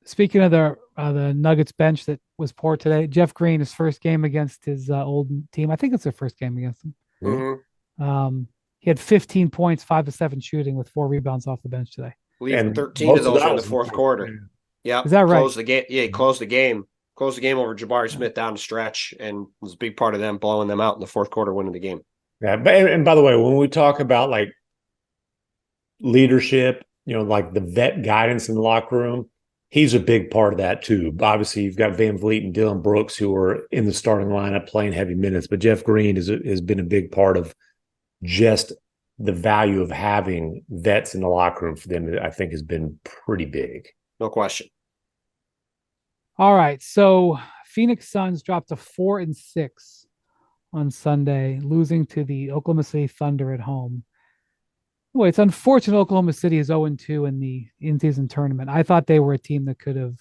Speaking of the Nuggets bench that was poor today, Jeff Green, his first game against his old team. I think it's their first game against them. Mm-hmm. He had 15 points, 5 of 7 shooting with 4 rebounds off the bench today. Leaving 13 of those in the fourth quarter. Yeah. Is that right? Closed the game. Yeah, he closed the game. Closed the game over Jabari Smith down the stretch and was a big part of them blowing them out in the fourth quarter, winning the game. Yeah, and by the way, when we talk about like leadership, like the vet guidance in the locker room, he's a big part of that too. Obviously, you've got Van Vliet and Dylan Brooks who are in the starting lineup playing heavy minutes, but Jeff Green has been a big part of just the value of having vets in the locker room for them. I think has been pretty big. No question. All right, so Phoenix Suns dropped to 4-6 on Sunday, losing to the Oklahoma City Thunder at home. Well, it's unfortunate Oklahoma City is 0-2 in the in-season tournament. I thought they were a team that could have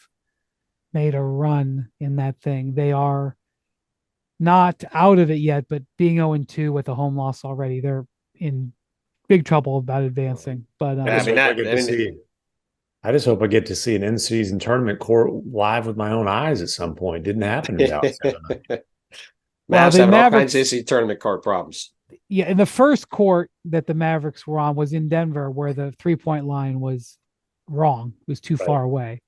made a run in that thing. They are not out of it yet, but being 0-2 with a home loss already, they're in big trouble about advancing. But I just hope I get to see an in-season tournament court live with my own eyes at some point. Didn't happen in Dallas. Mavs having all kinds of in-season tournament court problems. Yeah, in the first court that the Mavericks were on was in Denver, where the 3-point line was wrong. It was too far away.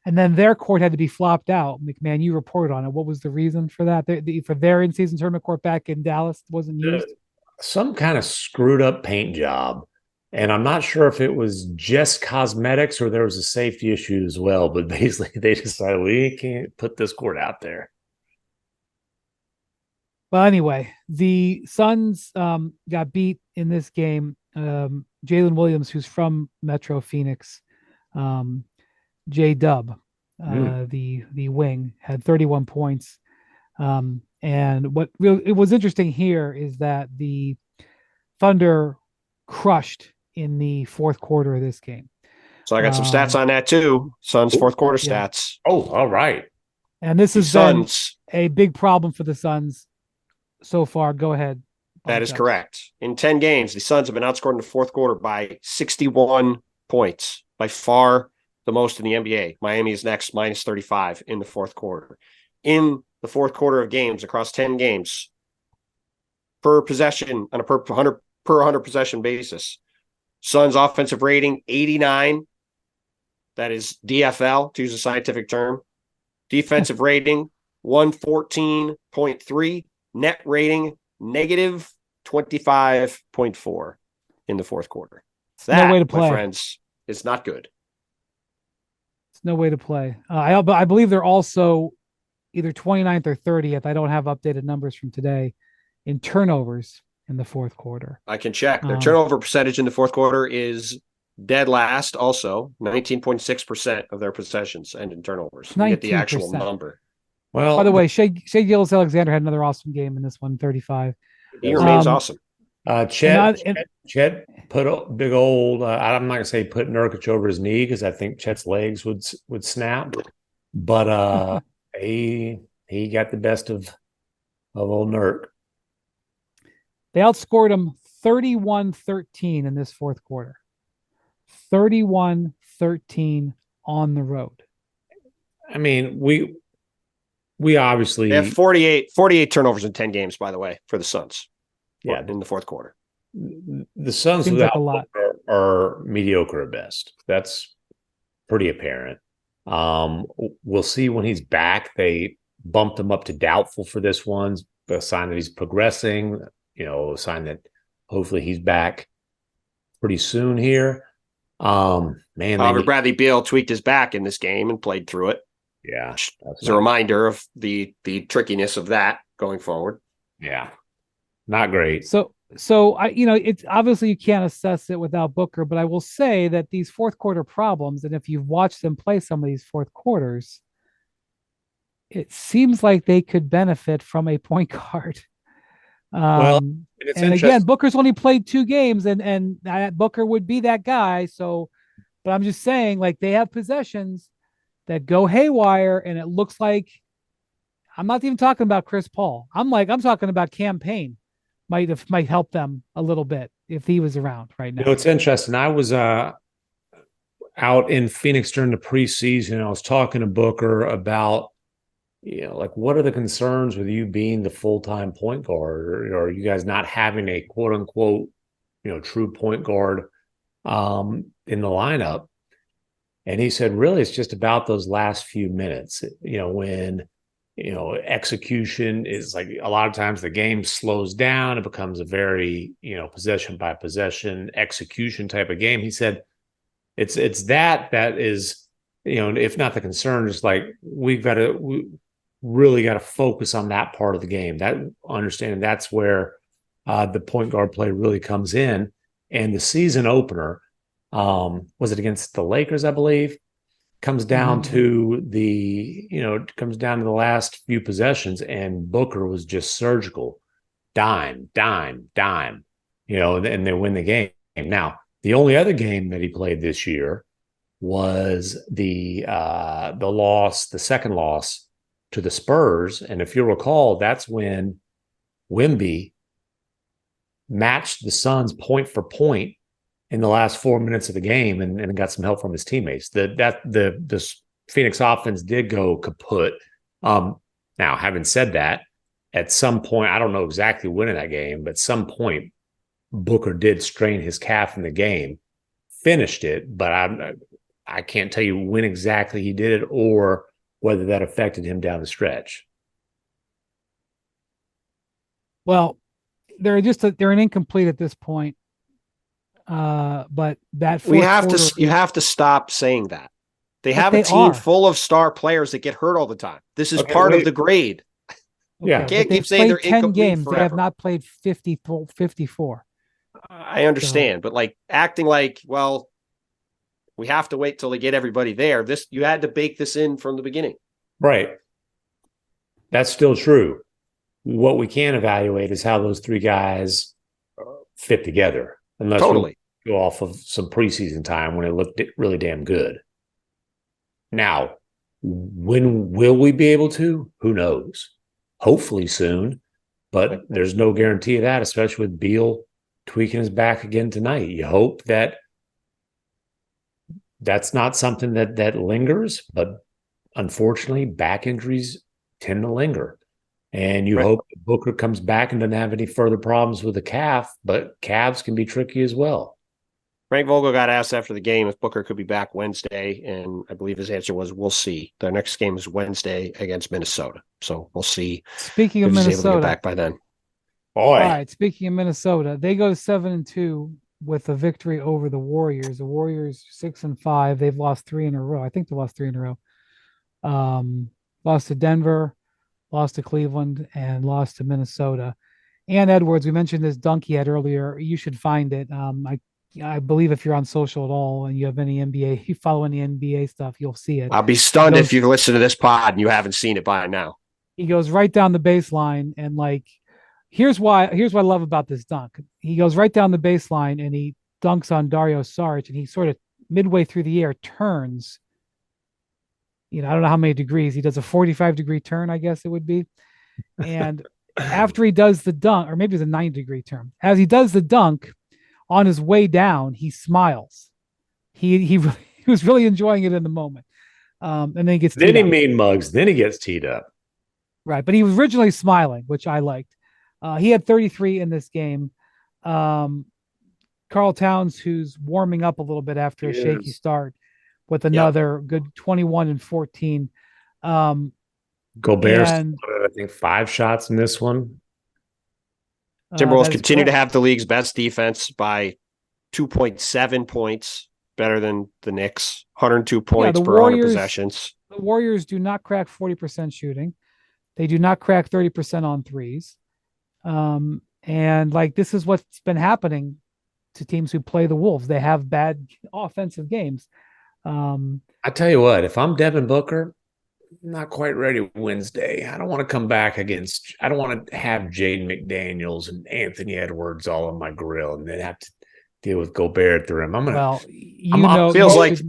And then their court had to be flopped out. MacMahon, you reported on it. What was the reason for that? For their in-season tournament court back in Dallas wasn't used? Some kind of screwed up paint job. And I'm not sure if it was just cosmetics or there was a safety issue as well. But basically, they decided we can't put this court out there. Well, anyway, the Suns got beat in this game. Jalen Williams, who's from Metro Phoenix, J-Dub, the wing, had 31 points. And what really it was interesting here is that the Thunder crushed in the fourth quarter of this game. So I got some stats on that too. Suns fourth quarter stats. Oh, all right. And this has been a big problem for the Suns so far. Go ahead. That is correct. In 10 games, the Suns have been outscored in the fourth quarter by 61 points, by far the most in the NBA. Miami is next, minus 35 in the fourth quarter. In the fourth quarter of games, across 10 games, per possession, on a per 100 possession basis, Suns offensive rating 89. That is DFL, to use a scientific term. Defensive rating 114.3. Net rating negative 25.4 in the fourth quarter. That, no way to play, my friends, is not good. It's no way to play. I believe they're also either 29th or 30th. I don't have updated numbers from today in turnovers in the fourth quarter. I can check. Their turnover percentage in the fourth quarter is dead last. Also, 19.6% of their possessions end in turnovers. You get the actual number. Well, by the way, Shai Gilgeous-Alexander had another awesome game in this one, 35. He remains awesome. Chet put a big old. I'm not gonna say put Nurkic over his knee because I think Chet's legs would snap, but he got the best of old Nurk. They outscored him 31-13 in this fourth quarter. 31-13 on the road. I mean, we obviously have 48 turnovers in 10 games, by the way, for the Suns. Yeah, in the fourth quarter. The Suns without are mediocre at best. That's pretty apparent. We'll see when he's back. They bumped him up to doubtful for this one, a sign that he's progressing, a sign that hopefully he's back pretty soon here. However, Bradley Beal tweaked his back in this game and played through it. Yeah. It's a reminder of the trickiness of that going forward. Yeah. Not great. So it's obviously you can't assess it without Booker, but I will say that these fourth quarter problems, and if you've watched them play some of these fourth quarters, it seems like they could benefit from a point guard. And again, Booker's only played 2 games, and Booker would be that guy. So, but I'm just saying, like, they have possessions that go haywire, and it looks like I'm not even talking about Chris Paul. I'm talking about Cam Payne might help them a little bit if he was around right now. It's interesting. I was out in Phoenix during the preseason. I was talking to Booker about, like, what are the concerns with you being the full-time point guard, or you guys not having a quote unquote, true point guard in the lineup? And he said, really, it's just about those last few minutes, when, execution is like a lot of times the game slows down. It becomes a very, possession by possession execution type of game. He said, it's that is, if not the concern, just like we really got to focus on that part of the game, that understanding that's where the point guard play really comes in. And the season opener, was it against the Lakers, I believe, comes down to the last few possessions, and Booker was just surgical, dime, and they win the game. Now, The only other game that he played this year was the second loss to the Spurs. And if you'll recall, that's when Wemby matched the Suns point for point in the last 4 minutes of the game and got some help from his teammates. The Phoenix offense did go kaput. Now, having said that, at some point, I don't know exactly when in that game, but at some point, Booker did strain his calf in the game, finished it, but I can't tell you when exactly he did it or whether that affected him down the stretch. Well, they're an incomplete at this point. But that you have to stop saying that. They have a team full of star players that get hurt all the time. This is part of the grade. Yeah, can't keep saying they're 10 games. Forever. They have not played 54. I understand, but like acting like, well, we have to wait till they get everybody there. You had to bake this in from the beginning. Right. That's still true. What we can evaluate is how those three guys fit together. Unless we go off of some preseason time when it looked really damn good. Now, when will we be able to? Who knows? Hopefully soon, but there's no guarantee of that, especially with Beal tweaking his back again tonight. You hope that that's not something that lingers, but unfortunately, back injuries tend to linger. And you hope that Booker comes back and doesn't have any further problems with the calf, but calves can be tricky as well. Frank Vogel got asked after the game if Booker could be back Wednesday, and I believe his answer was, we'll see. Their next game is Wednesday against Minnesota, so we'll see. Speaking of Minnesota, he's able to get back by then. All right, speaking of Minnesota, they go 7-2 with a victory over the Warriors. The Warriors 6-5. They've lost 3 in a row. I think they lost 3 in a row. Lost to Denver, lost to Cleveland, and lost to Minnesota. Ann Edwards, we mentioned this dunk he had earlier. You should find it. I believe if you're on social at all and you have any NBA, you follow any NBA stuff, you'll see it. I'll be stunned if you listen to this pod and you haven't seen it by now. He goes right down the baseline and here's what I love about this dunk. He goes right down the baseline and he dunks on Dario Saric, and he sort of midway through the air turns. I don't know how many degrees. He does a 45-degree turn, I guess it would be. And after he does the dunk, or maybe it's a 90-degree turn, as he does the dunk, on his way down, he smiles. He was really enjoying it in the moment. And then he gets then he mean mugs. Then he gets teed up. Right, but he was originally smiling, which I liked. He had 33 in this game. Karl Towns, who's warming up a little bit after a shaky start, with another good 21 and 14. Gobert, I think 5 shots in this one. Timberwolves continue to have the league's best defense by 2.7 points, better than the Knicks. 102 points per 100 possessions. The Warriors do not crack 40% shooting. They do not crack 30% on threes. And this is what's been happening to teams who play the Wolves. They have bad offensive games. I tell you what, if I'm Devin Booker, I'm not quite ready Wednesday. I don't want to come back I don't want to have Jaden McDaniels and Anthony Edwards all on my grill and then have to deal with Gobert at the rim.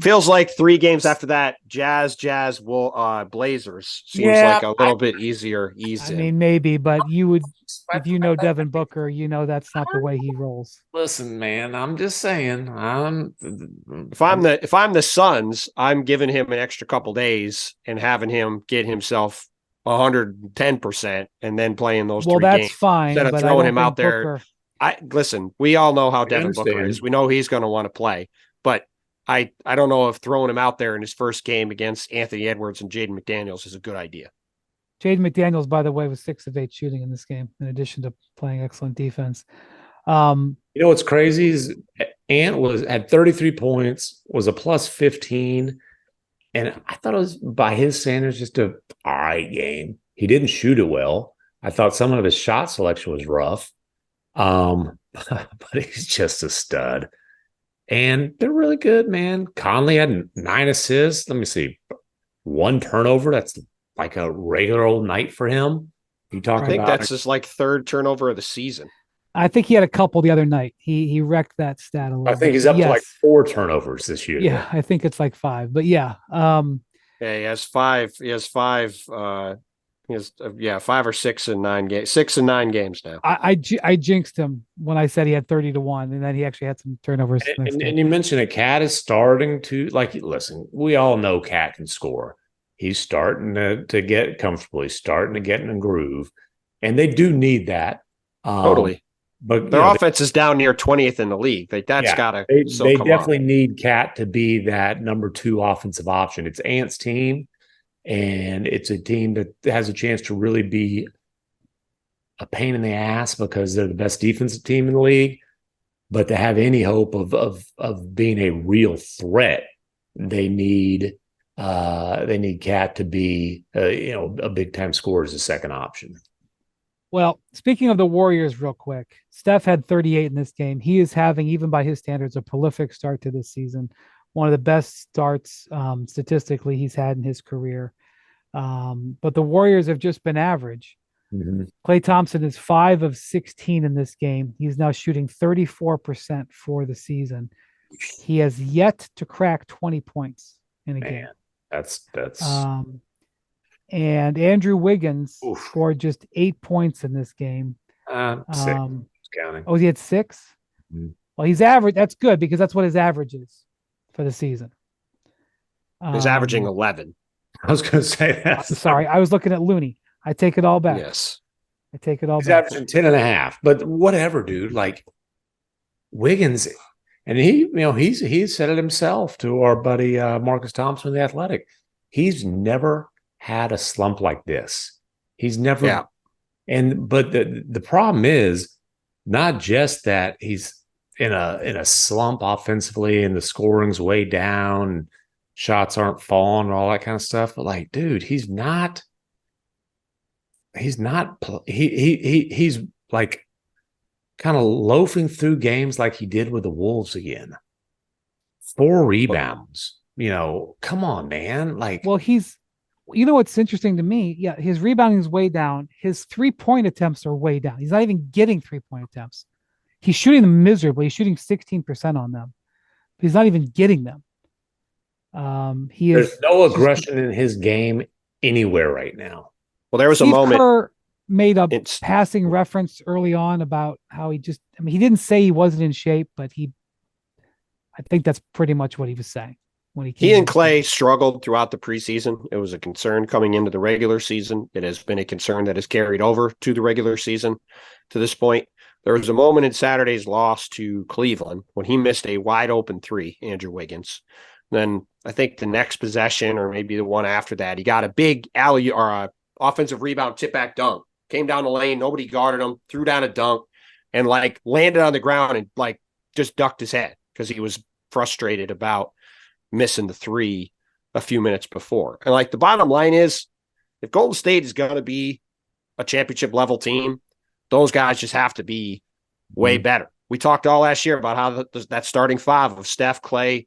Feels like 3 games after that, Jazz, Blazers seems like a little bit easier. I mean, maybe, but you would, if you know Devin Booker, that's not the way he rolls. Listen, man, I'm just saying. If I'm the Suns, I'm giving him an extra couple days and having him get himself 110% and then playing those 3 games. Well, that's fine. Instead of throwing him out there. Listen, we all know how Devin Booker is. We know he's going to want to play, but I don't know if throwing him out there in his first game against Anthony Edwards and Jaden McDaniels is a good idea. Jaden McDaniels, by the way, was 6 of 8 shooting in this game, in addition to playing excellent defense. What's crazy is Ant had 33 points, was a plus 15, and I thought it was, by his standards, just a all right game. He didn't shoot it well. I thought some of his shot selection was rough. But he's just a stud. And they're really good, man. Conley had 9 assists. Let me see. 1 turnover. That's like a regular old night for him. I think that's his 3rd turnover of the season. I think he had a couple the other night. He wrecked that stat a little I think bit. he's up to like 4 turnovers this year. Yeah, I think it's like 5. But yeah. Yeah, he has 5. He has 5. He has 5 or 6 in 9 games. 6 and 9 games now. I jinxed him when I said he had 30-1, and then he actually had some turnovers. And you mentioned a Cat is starting to listen. We all know Cat can score. He's starting to get comfortable. He's starting to get in a groove, and they do need that. Totally. But their offense is down near 20th in the league. Like that's gotta. They definitely need Cat to be that number 2 offensive option. It's Ant's team, and it's a team that has a chance to really be a pain in the ass because they're the best defensive team in the league. But to have any hope of being a real threat, they need Cat to be a big time scorer as a second option. Well, speaking of the Warriors real quick, Steph had 38 in this game. He is having, even by his standards, a prolific start to this season. One of the best starts statistically he's had in his career. But the Warriors have just been average. Mm-hmm. Klay Thompson is 5 of 16 in this game. He's now shooting 34% for the season. He has yet to crack 20 points in a game. That's and Andrew Wiggins scored just 8 points in this game. 6. Counting. Oh, he had 6? Mm-hmm. Well, he's average. That's good because that's what his average is for the season. He's averaging 11. I was going to say that. Sorry, I was looking at Looney. I take it all back. Yes. I take it all he's back. He's averaging 10.5, but whatever, dude. Like Wiggins, and he said it himself to our buddy Marcus Thompson, the Athletic. He's never had a slump like this. He's never. Yeah. But the problem is not just that he's in a slump offensively and the scoring's way down, and shots aren't falling and all that kind of stuff. But like, dude, he's like kind of loafing through games like he did with the Wolves again. 4 rebounds. Come on, man. Like, well, what's interesting to me? Yeah, his rebounding is way down. His 3-point attempts are way down. He's not even getting 3-point attempts. He's shooting them miserably. He's shooting 16% on them. He's not even getting them. There's no aggression in his game anywhere right now. Well, there was Steve a moment. Kerr made a passing reference early on about how he didn't say he wasn't in shape, but I think that's pretty much what he was saying. He and Klay struggled throughout the preseason. It was a concern coming into the regular season. It has been a concern that has carried over to the regular season to this point. There was a moment in Saturday's loss to Cleveland when he missed a wide open 3, Andrew Wiggins. Then I think the next possession or maybe the one after that, he got a big alley or a offensive rebound tip back dunk. Came down the lane, nobody guarded him, threw down a dunk, and landed on the ground and just ducked his head because he was frustrated about missing the 3 a few minutes before. And the bottom line is, if Golden State is going to be a championship level team, those guys just have to be way better. We talked all last year about how that starting 5 of Steph, Klay,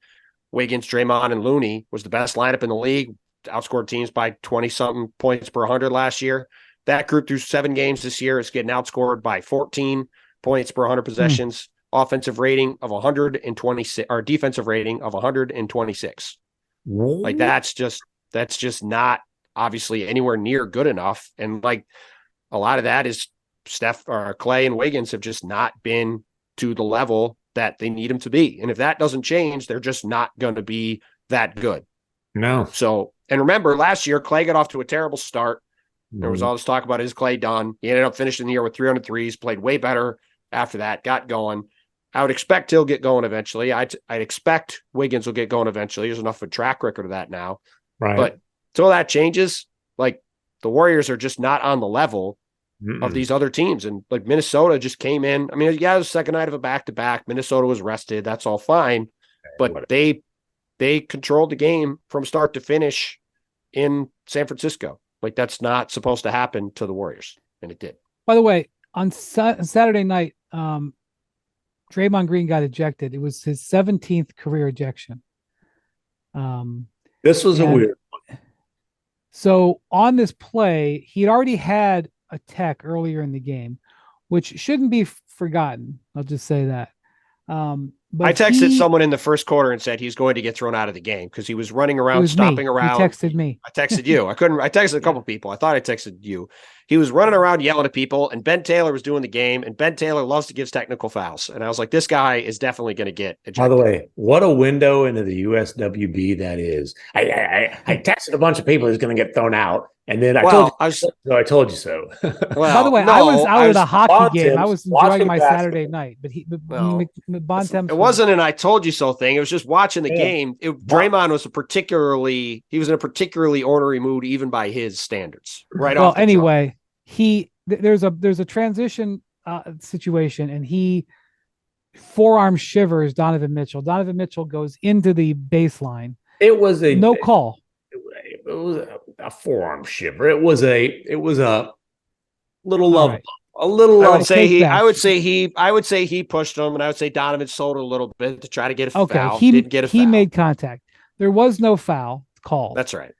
Wiggins, Draymond, and Looney was the best lineup in the league, outscored teams by 20-something points per 100 last year. That group through 7 games this year is getting outscored by 14 points per 100 possessions. Offensive rating of 126 or defensive rating of 126. That's just not obviously anywhere near good enough. And a lot of that is Steph or Klay and Wiggins have just not been to the level that they need them to be. And if that doesn't change, they're just not going to be that good. No. So, and remember last year, Klay got off to a terrible start. There was all this talk about is Klay done. He ended up finishing the year with 300 threes, played way better after that, got going. I would expect he'll get going eventually. I'd expect Wiggins will get going eventually. There's enough of a track record of that now. Right. But until that changes, the Warriors are just not on the level of these other teams. And Minnesota just came in. I mean, it was the second night of a back-to-back. Minnesota was rested. That's all fine. But they controlled the game from start to finish in San Francisco. That's not supposed to happen to the Warriors. And it did. By the way, on Saturday night, Draymond Green got ejected. It was his 17th career ejection. This was a weird one. So on this play, he'd already had a tech earlier in the game, which shouldn't be forgotten. I'll just say that. But I texted someone in the first quarter and said he's going to get thrown out of the game because he was running around, stomping around. He texted me. I texted you. I texted a couple people. I thought I texted you. He was running around yelling at people, and Ben Taylor was doing the game, and Ben Taylor loves to give technical fouls. And I was like, this guy is definitely going to get ejected. By the way, what a window into the USWB that is. I texted a bunch of people who's going to get thrown out. And then I told you so. By the way, I was out at a hockey game. I was enjoying my Saturday night, but Bontemps. It wasn't an "I told you so" thing. It was just watching the game. Draymond was he was in a particularly ornery mood, even by his standards. Right. Well, anyway, there's a transition situation, and he forearm shivers Donovan Mitchell. Donovan Mitchell goes into the baseline. It was no call. It was a forearm shiver. It was a little love. Right. A little love. I would say he pushed him, and I would say Donovan sold a little bit to try to get a foul. He didn't get a foul. He made contact. There was no foul called. That's right.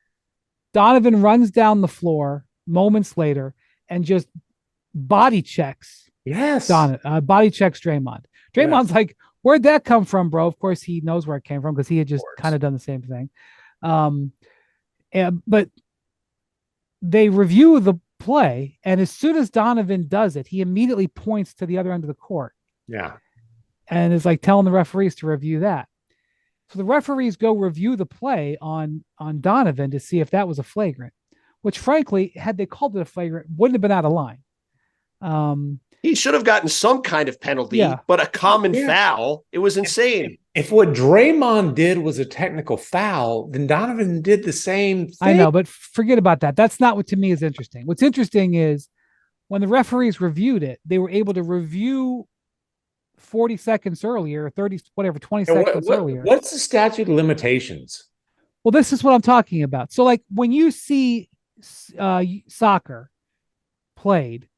Donovan runs down the floor moments later and just body checks. Yes. Body checks Draymond. Draymond's like, where'd that come from, bro? Of course, he knows where it came from because he had just kind of done the same thing. But they review the play, and as soon as Donovan does it, he immediately points to the other end of the court. Yeah. And is like telling the referees to review that. So the referees go review the play on Donovan to see if that was a flagrant, which frankly, had they called it a flagrant, wouldn't have been out of line. He should have gotten some kind of penalty, but a common foul. It was insane. If what Draymond did was a technical foul, then Donovan did the same thing. I know, but forget about that. That's not what to me is interesting. What's interesting is when the referees reviewed it, they were able to review 40 seconds earlier, 30, whatever, 20 seconds earlier. What's the statute of limitations? Well, this is what I'm talking about. So like when you see soccer played,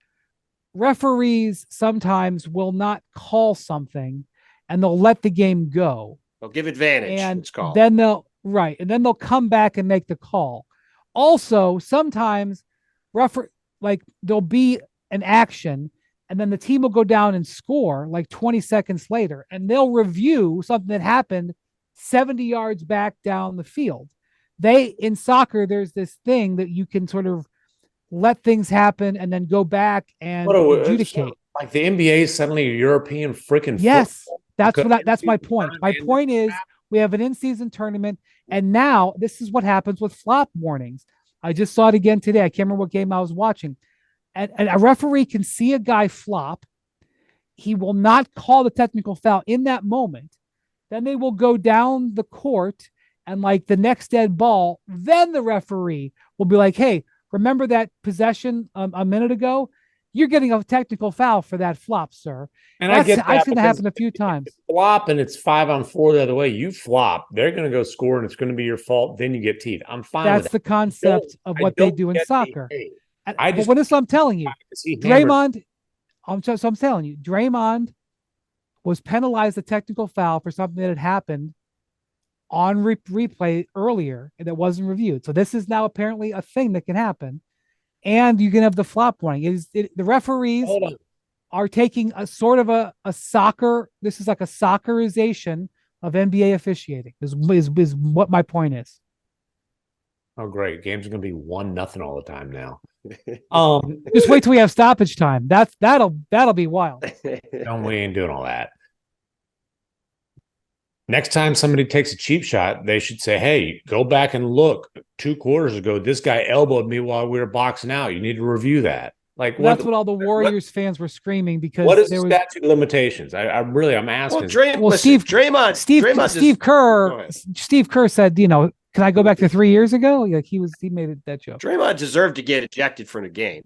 referees sometimes will not call something and they'll let the game go. They'll give advantage. And it's called. Then they'll come back and make the call. Also, sometimes there'll be an action and then the team will go down and score like 20 seconds later, and they'll review something that happened 70 yards back down the field. In soccer, there's this thing that you can sort of let things happen and then go back and adjudicate. Like the NBA is suddenly a European freaking football. That's my point. My point is we have an in-season tournament, and now this is what happens with flop warnings. I just saw it again today. I can't remember what game I was watching. And a referee can see a guy flop. He will not call the technical foul in that moment. Then they will go down the court and like the next dead ball. Then the referee will be like, hey, remember that possession a minute ago? You're getting a technical foul for that flop, sir. And I've seen that happen a few times. Flop and it's 5-on-4 the other way. You flop, they're going to go score, and it's going to be your fault. Then you get teed. I'm fine. That's the concept of what they do in soccer. But what is I'm telling you, Draymond? I'm telling you, Draymond was penalized a technical foul for something that had happened on replay earlier that wasn't reviewed. So this is now apparently a thing that can happen. And you can have the flop warning. The referees are taking a sort of a soccer. This is like a soccerization of NBA officiating. Is what my point is. Oh, great! Games are going to be 1-0 all the time now. Just wait till we have stoppage time. That'll be wild. No, we ain't doing all that. Next time somebody takes a cheap shot, they should say, hey, go back and look. 2 quarters ago, this guy elbowed me while we were boxing out. You need to review that. That's what all the Warriors fans were screaming because what is the statute of limitations? I'm asking. Steve Kerr said, can I go back to 3 years ago? Like he made it that joke. Draymond deserved to get ejected from the game,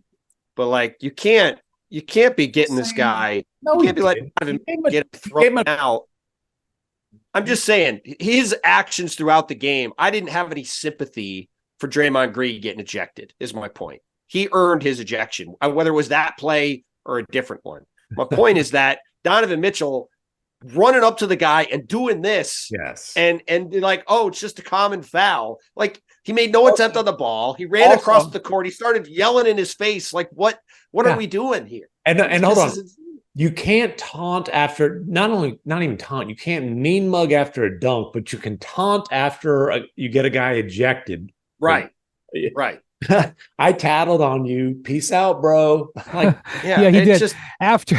but like you can't be getting this guy. No, you can't be letting him get thrown out. I'm just saying his actions throughout the game. I didn't have any sympathy for Draymond Green getting ejected. Is my point. He earned his ejection, whether it was that play or a different one. My point is that Donovan Mitchell running up to the guy and doing this, yes, and like, oh, it's just a common foul. Like he made no attempt on the ball. He ran across the court. He started yelling in his face, like, what are we doing here? And hold on. you can't taunt after not even taunt. You can't mean mug after a dunk, but you can taunt after you get a guy ejected. Right. Right. I tattled on you. Peace out, bro. Like, yeah, he did. Just after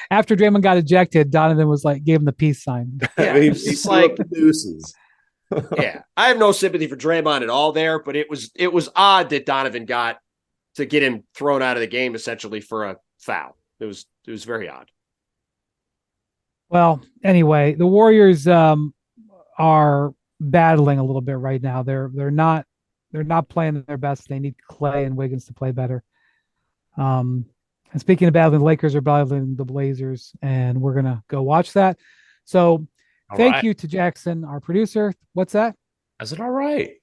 Draymond got ejected, Donovan was like, gave him the peace sign. Yeah, he's like deuces. Yeah, I have no sympathy for Draymond at all there, but it was odd that Donovan got to get him thrown out of the game essentially for a foul. It was very odd. Well, anyway, the Warriors are battling a little bit right now. They're not playing their best. They need Clay and Wiggins to play better. And speaking of battling, the Lakers are battling the Blazers, and we're gonna go watch that. So thank you to Jackson, our producer. What's that? Is it all right?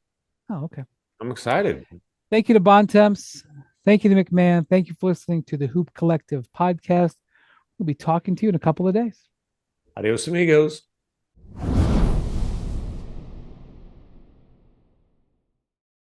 Oh, okay. I'm excited. Thank you to Bontemps. Thank you to MacMahon. Thank you for listening to the Hoop Collective podcast. We'll be talking to you in a couple of days. Adios, amigos.